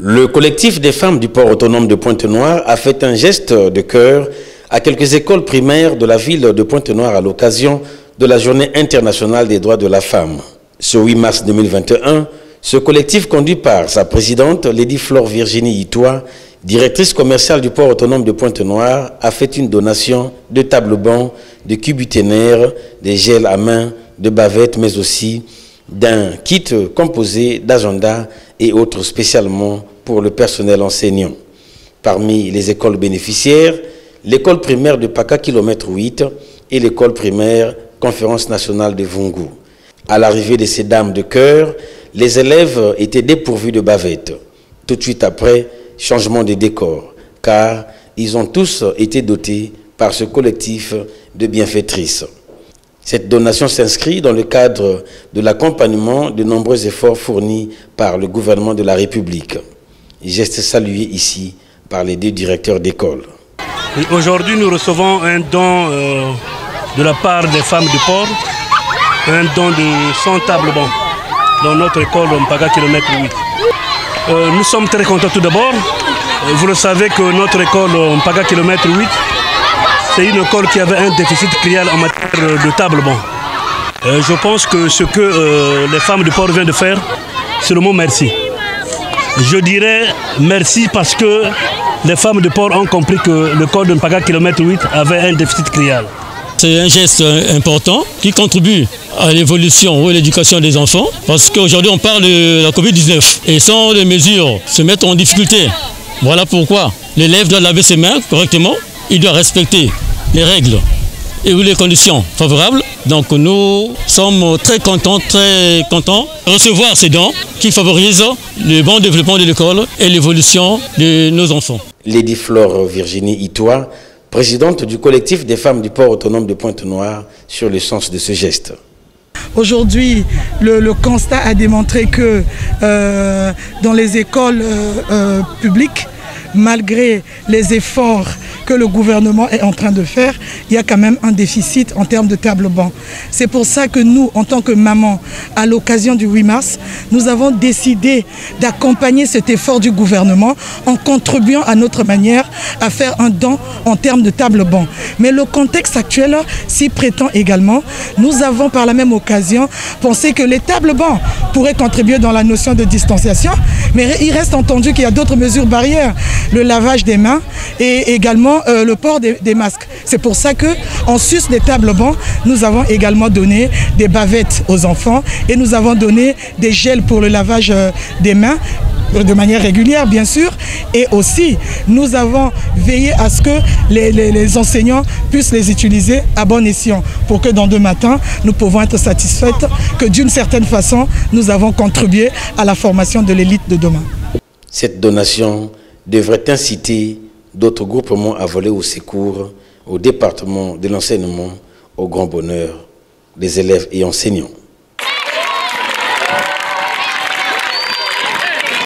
Le collectif des femmes du port autonome de Pointe-Noire a fait un geste de cœur à quelques écoles primaires de la ville de Pointe-Noire à l'occasion de la Journée internationale des droits de la femme. Ce 8 mars 2021, ce collectif conduit par sa présidente, Lady Flore Virginie Itoa, directrice commerciale du port autonome de Pointe-Noire, a fait une donation de tables-bancs, de cubuténaires, des gels à main, de bavettes, mais aussi d'un kit composé d'agendas et autres spécialement pour le personnel enseignant. Parmi les écoles bénéficiaires, l'école primaire de Paka km 8 et l'école primaire Conférence nationale de Vungu. À l'arrivée de ces dames de cœur, les élèves étaient dépourvus de bavettes. Tout de suite après, changement de décor, car ils ont tous été dotés par ce collectif de bienfaitrices. Cette donation s'inscrit dans le cadre de l'accompagnement de nombreux efforts fournis par le gouvernement de la République. Geste salué ici par les deux directeurs d'école. Aujourd'hui, nous recevons un don de la part des femmes du port, un don de 100 tables-bancs dans notre école Mpaga km 8. Nous sommes très contents tout d'abord. Vous le savez que notre école Mpaga km 8, c'est une école qui avait un déficit criard en matière de tables-bancs. Je pense que ce que les femmes du port viennent de faire, c'est le mot merci. Je dirais merci parce que les femmes du port ont compris que l'école de Mpaga km 8 avait un déficit criard. C'est un geste important qui contribue à l'évolution ou à l'éducation des enfants parce qu'aujourd'hui on parle de la Covid-19 et sans les mesures se mettre en difficulté. Voilà pourquoi l'élève doit laver ses mains correctement, il doit respecter les règles et les conditions favorables. Donc nous sommes très contents de recevoir ces dons qui favorisent le bon développement de l'école et l'évolution de nos enfants. Lady Flore Virginie Itoa, présidente du collectif des femmes du port autonome de Pointe-Noire, sur le sens de ce geste. Aujourd'hui, le constat a démontré que dans les écoles publiques, malgré les efforts que le gouvernement est en train de faire, il y a quand même un déficit en termes de tables-bancs. C'est pour ça que nous, en tant que maman, à l'occasion du 8 mars, nous avons décidé d'accompagner cet effort du gouvernement en contribuant à notre manière à faire un don en termes de tables-bancs. Mais le contexte actuel s'y prétend également. Nous avons par la même occasion pensé que les tables-bancs pourraient contribuer dans la notion de distanciation, mais il reste entendu qu'il y a d'autres mesures barrières, le lavage des mains et également le port des masques. C'est pour ça qu'en sus des tables-bancs, nous avons également donné des bavettes aux enfants et nous avons donné des gels pour le lavage des mains de manière régulière bien sûr, et aussi nous avons veillé à ce que les enseignants puissent les utiliser à bon escient pour que dans 2 matins nous pouvons être satisfaites que d'une certaine façon nous avons contribué à la formation de l'élite de demain. Cette donation devrait inciter d'autres groupements à voler au secours au département de l'enseignement au grand bonheur des élèves et enseignants.